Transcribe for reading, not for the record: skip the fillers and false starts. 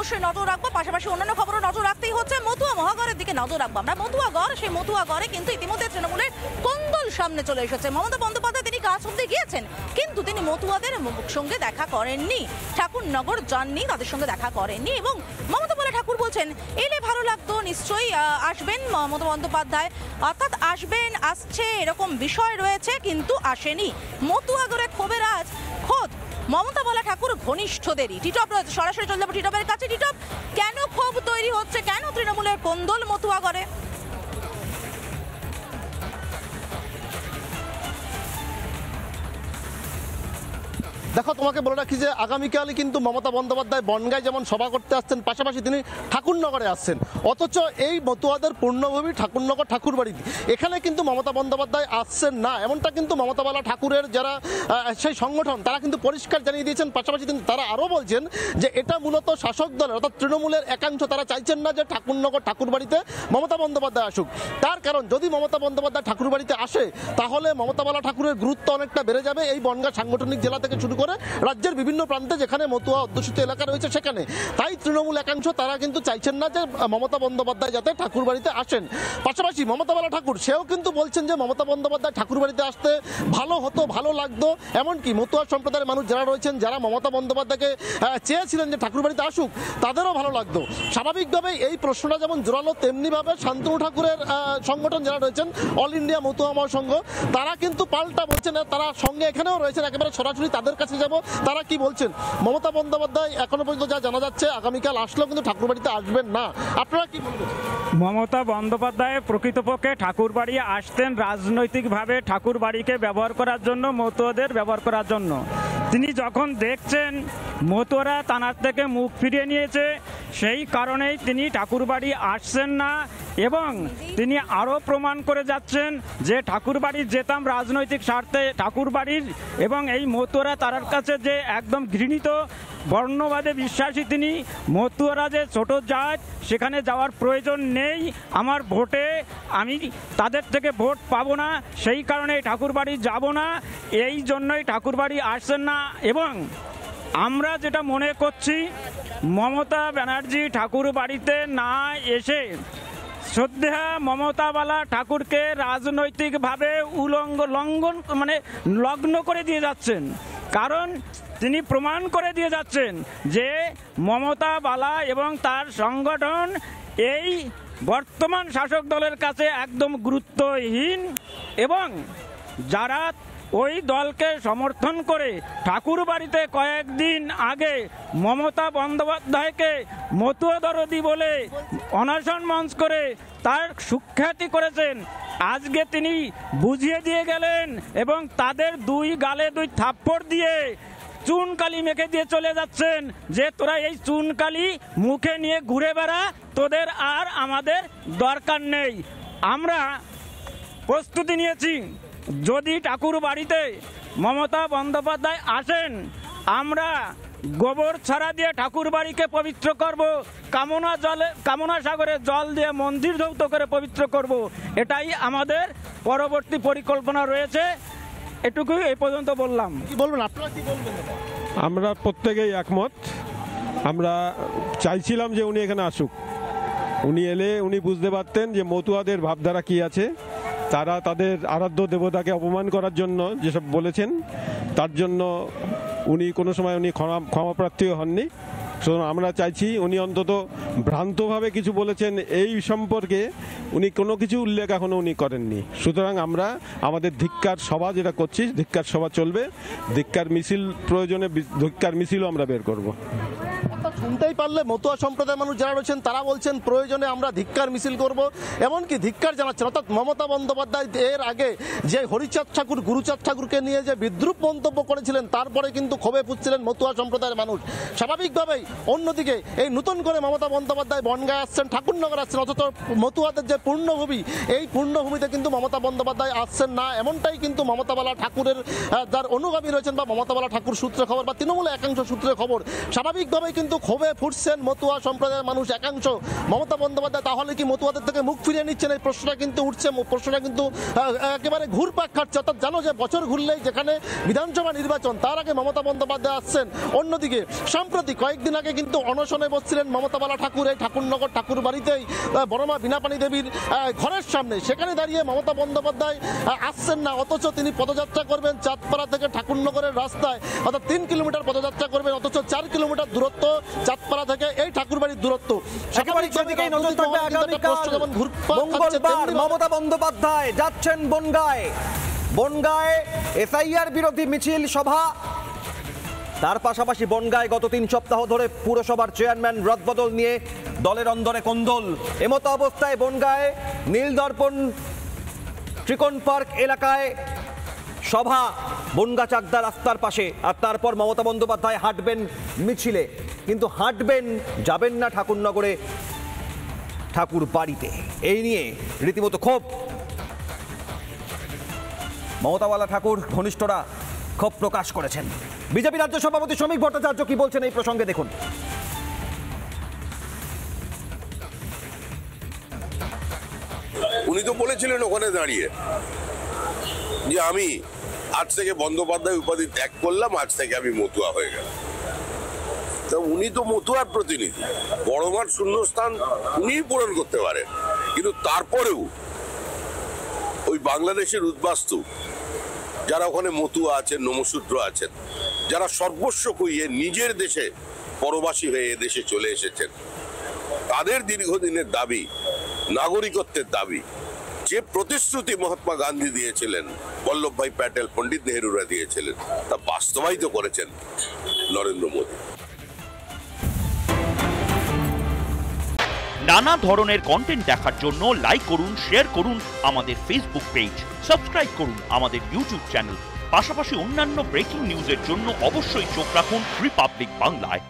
অবশ্যই নজর রাখবো, পাশাপাশি অন্যান্য খবরও নজর রাখতেই হচ্ছে। মতুয়া মহাগড়ের দিকে নজর রাখবো আমরা। মতুয়াগড়, সেই মতুয়াগড়ে কিন্তু ইতিমধ্যে তৃণমূলের কোন্দল সামনে চলে এসেছে। মমতা বন্দ্যোপাধ্যায় তিনি কাজ অব্দি গিয়েছেন, কিন্তু তিনি মতুয়াদের সঙ্গে দেখা করেননি, ঠাকুরনগর যাননি, তাদের সঙ্গে দেখা করেননি। এবং মমতা ঠাকুর বলছেন এলে ভালো লাগতো, নিশ্চয়ই আসবেন মমতা বন্দ্যোপাধ্যায়, অর্থাৎ আসবেন, আসছে এরকম বিষয় রয়েছে, কিন্তু আসেনি। মতুয়াগড়ে ক্ষোভের আজ খোদ মমতা ঠাকুর ঘনিষ্ঠদেরই। টিটপ রয়েছে, সরাসরি চলে যাবো টিটপের কাছে। টিটপ, কেন ক্ষোভ তৈরি হচ্ছে, কেন তৃণমূলের কোন্দল মতুয়াগড়ে? দেখো, তোমাকে বলে রাখি যে আগামীকালই কিন্তু মমতা বন্দ্যোপাধ্যায় বনগাঁয় যেমন সভা করতে আসছেন, পাশাপাশি তিনি ঠাকুরনগরে আসছেন। অথচ এই মতুয়াদের পূর্ণভূমি ঠাকুরনগর ঠাকুরবাড়িতে, এখানে কিন্তু মমতা বন্দ্যোপাধ্যায় আসছেন না, এমনটা কিন্তু মমতা ঠাকুরের যারা সেই সংগঠন তারা কিন্তু পরিষ্কার জানিয়ে দিয়েছেন। পাশাপাশি তারা আরও বলছেন যে এটা মূলত শাসক দলের অর্থাৎ তৃণমূলের একাংশ, তারা চাইছেন না যে ঠাকুরনগর ঠাকুরবাড়িতে মমতা বন্দ্যোপাধ্যায় আসুক। তার কারণ, যদি মমতা বন্দ্যোপাধ্যায় ঠাকুরবাড়িতে আসে তাহলে মমতা ঠাকুরের গুরুত্ব অনেকটা বেড়ে যাবে এই বনগাঁ সাংগঠনিক জেলা থেকে শুরু করে রাজ্যের বিভিন্ন প্রান্তে যেখানে মতুয়া অধ্যুষিত এলাকা রয়েছে সেখানে। তাই তৃণমূল একাংশ তারা কিন্তু চাইছেন না যে মমতা বন্দ্যোপাধ্যায় যাতে ঠাকুরবাড়িতে আসেন। পাশাপাশি মমতা ঠাকুর সেও কিন্তু বলছেন যে মমতা বন্দ্যোপাধ্যায় ঠাকুরবাড়িতে আসতে ভালো হতো, ভালো লাগতো। এমনকি মতুয়া সম্প্রদায়ের মানুষ যারা রয়েছেন, যারা মমতা বন্দ্যোপাধ্যায়কে চেয়েছিলেন যে ঠাকুরবাড়িতে আসুক, তাদেরও ভালো লাগতো। স্বাভাবিকভাবেই এই প্রশ্নটা যেমন জোরালো, তেমনিভাবে শান্তনু ঠাকুরের সংগঠন যারা রয়েছেন, অল ইন্ডিয়া মতুয়া মহাসংঘ, তারা কিন্তু পাল্টা বলছেন। তারা সঙ্গে এখানেও রয়েছেন, একেবারে সরাসরি তাদের কাছে যাব, তারা কি বলছেন। মমতা বন্দ্যোপাধ্যায় এখনো পর্যন্ত যা জানা যাচ্ছে আগামীকাল আসলেও কিন্তু ঠাকুরবাড়িতে আসবেন না। আপনারা কি বলবেন? মমতা বন্দ্যোপাধ্যায় প্রকৃতপক্ষে ঠাকুরবাড়ি আসতেন রাজনৈতিকভাবে ঠাকুরবাড়িকে ব্যবহার করার জন্য, মতুয়াদের ব্যবহার করার জন্য। তিনি যখন দেখছেন মতুয়ারা তানার থেকে মুখ ফিরিয়ে নিয়েছে, সেই কারণেই তিনি ঠাকুরবাড়ি আসছেন না। এবং তিনি আরও প্রমাণ করে যাচ্ছেন যে ঠাকুরবাড়ি যেতাম রাজনৈতিক স্বার্থে, ঠাকুরবাড়ির এবং এই মতুয়ারা তার কাছে যে একদম ঘৃণিত, বর্ণবাদে বিশ্বাসী তিনি। মতুয়ারা যে ছোট জাত, সেখানে যাওয়ার প্রয়োজন নেই, আমার ভোটে আমি তাদের থেকে ভোট পাবো না, সেই কারণে ঠাকুরবাড়ি যাব না, এই জন্যই ঠাকুরবাড়ি আসছেন না। এবং আমরা যেটা মনে করছি, মমতা ব্যানার্জি ঠাকুরবাড়িতে না এসে শ্রদ্ধা মমতা ঠাকুরকে রাজনৈতিকভাবে লগ্ন করে দিয়ে যাচ্ছেন। কারণ তিনি প্রমাণ করে দিয়ে যাচ্ছেন যে মমতা এবং তার সংগঠন এই বর্তমান শাসক দলের কাছে একদম গুরুত্বহীন। এবং যারা ওই দলকে সমর্থন করে ঠাকুরবাড়িতে কয়েকদিন আগে মমতা বন্দ্যোপাধ্যায়কে মতুয়া দরদি বলে অনশন মঞ্চ করে তার সুখ্যাতি করেছেন, আজকে তিনি বুঝিয়ে দিয়ে গেলেন এবং তাদের দুই গালে দুই থাপ্পড় দিয়ে চুনকালি মেখে দিয়ে চলে যাচ্ছেন যে তোরা এই চুনকালি মুখে নিয়ে ঘুরে বেড়া, তোদের আর আমাদের দরকার নেই। আমরা প্রস্তুতি নিয়েছি, যদি ঠাকুরবাড়িতে মমতা বন্দ্যোপাধ্যায় আসেন, আমরা গোবর ছাড়া দিয়ে ঠাকুরবাড়িকে পবিত্র করব, কামনা সাগরে জল দিয়ে মন্দির ধৌত করে পবিত্র করব। এটাই আমাদের পরবর্তী পরিকল্পনা রয়েছে। এটুকুই এই পর্যন্ত বললাম। কি বলবেন আপনারা, কি বলবেন? আমরা প্রত্যেকেই একমত। আমরা চাইছিলাম যে উনি এখানে আসুক। উনি এলে উনি বুঝতে পারতেন যে মতুয়াদের ভাবধারা কি আছে। তারা তাদের আরাধ্য দেবতাকে অপমান করার জন্য যেসব বলেছেন, তার জন্য উনি কোনো সময় ক্ষমাপ্রার্থীও হননি। সুতরাং আমরা চাইছি উনি অন্তত ভ্রান্তভাবে কিছু বলেছেন এই সম্পর্কে উনি কোনো কিছু উল্লেখ এখনো উনি করেননি। সুতরাং আমরা আমাদের ধিক্কার সভা যেটা করছি, ধিক্কার সভা চলবে, ধিক্কার মিছিল প্রয়োজনে ধিক্কার মিছিলও আমরা বের করব। শুনতেই পারলে মতুয়া সম্প্রদায়ের মানুষ যারা রয়েছেন তারা বলছেন প্রয়োজনে আমরা ধিক্কার মিছিল করব, এমনকি ধিক্কার জানাচ্ছেন। অর্থাৎ মমতা বন্দ্যোপাধ্যায় এর আগে যে হরিচাঁদ ঠাকুর, গুরুচাঁদ ঠাকুরকে নিয়ে যে বিদ্রুপ মন্তব্য করেছিলেন, তারপরে কিন্তু ক্ষোভে ফুঁসছিলেন মতুয়া সম্প্রদায়ের মানুষ। স্বাভাবিকভাবেই অন্যদিকে এই নতুন করে মমতা বন্দ্যোপাধ্যায় বনগাঁয় আসছেন, ঠাকুরনগর আসছেন, অথচ মতুয়াদের যে পূর্ণভূমি, এই পূর্ণভূমিতে কিন্তু মমতা বন্দ্যোপাধ্যায় আসছেন না। এমনটাই কিন্তু মমতা ঠাকুরের যার অনুগামী রয়েছেন বা মমতা ঠাকুর সূত্রে খবর বা তৃণমূল একাংশ সূত্রে খবর। স্বাভাবিকভাবেই কিন্তু ক্ষোভে ফুটছেন মতুয়া সম্প্রদায়ের মানুষ একাংশ। মমতা বন্দ্যোপাধ্যায় তাহলে কি মতুয়াদের থেকে মুখ ফিরিয়ে নিচ্ছেন, এই প্রশ্নটা কিন্তু উঠছে, প্রশ্নটা কিন্তু একেবারে ঘুরপাক খাচ্ছে। অর্থাৎ জানো যে বছর ঘুরলেই যেখানে বিধানসভা নির্বাচন, তার আগে মমতা বন্দ্যোপাধ্যায় আসছেন। অন্যদিকে সম্প্রতি কয়েকদিন আগে কিন্তু অনশনে বসছিলেন মমতা বালা ঠাকুর এই ঠাকুরনগর ঠাকুর বাড়িতেই, বড়মা বিনাপানি দেবীর ঘরের সামনে। সেখানে দাঁড়িয়ে মমতা বন্দ্যোপাধ্যায় আসছেন না, অথচ তিনি পদযাত্রা করবেন চাঁদপাড়া থেকে ঠাকুরনগরের রাস্তায়, অর্থাৎ 3 কিলোমিটার পদযাত্রা করবেন, অথচ 4 কিলোমিটার দূরত্ব চাঁদপাড়া থেকে এই ঠাকুরবাড়ির দূরত্ব। মমতা বন্দ্যোপাধ্যায় যাচ্ছেন বনগাঁয়। বনগাঁয় এসআইআর বিরোধী মিছিল সভা, তার পাশাপাশি বনগাঁয় গত 3 সপ্তাহ ধরে পুরসভার চেয়ারম্যান রদবদল নিয়ে দলের অন্দরে কোন্দল। এমতো অবস্থায় বনগাঁয় নীলদর্পণ ত্রিকোণ পার্ক এলাকায় সভা, বনগা চাকদা রাস্তার পাশে। আর তারপর মমতা বন্দ্যোপাধ্যায় হাঁটবেন মিছিলে, কিন্তু হাঁটবেন, যাবেন না ঠাকুরনগরে ঠাকুর বাড়িতে। এই নিয়ে রীতিমতো ক্ষোভ। মমতাওয়ালা ঠাকুর ঘনিষ্ঠরা ক্ষোভ প্রকাশ করেছেন। বিজেপি রাজ্য সভাপতি শ্রমিক ভট্টাচার্য কি বলছেন এই প্রসঙ্গে দেখুন। উনি তো বলেছিলেন ওখানে দাঁড়িয়ে যে আমি আজ থেকে বন্দ্যোপাধ্যায় উপাধি ত্যাগ করলাম, আজ থেকে আমি মতুয়া হয়ে গেলাম। তা উনি তো মতুয়ার প্রতিনিধি, বড়মার শূন্যস্থান উনিই পূরণ করতে পারেন, কিন্তু তারপরেও ওই বাংলাদেশের উদ্বাস্তু যারা ওখানে মতুয়া আছেন, নমশূদ্র আছেন, যারা সর্বস্ব কইয়ে নিজের দেশে পরবাসী হয়ে এদেশে চলে এসেছেন, তাদের দীর্ঘদিনের দাবি, নাগরিকত্বের দাবি, যে প্রতিশ্রুতি মহাত্মা গান্ধী দিয়েছিলেন, বল্লভভাই প্যাটেল, পণ্ডিত নেহরুরা দিয়েছিলেন, তা বাস্তবায়িত করেছেন নরেন্দ্র মোদী। নানা ধরনের কন্টেন্ট দেখার জন্য লাইক করুন, শেয়ার করুন আমাদের ফেসবুক পেজ, সাবস্ক্রাইব করুন আমাদের ইউটিউব চ্যানেল। পাশাপাশি অন্যান্য ব্রেকিং নিউজের জন্য অবশ্যই চোখ রাখুন রিপাবলিক বাংলায়।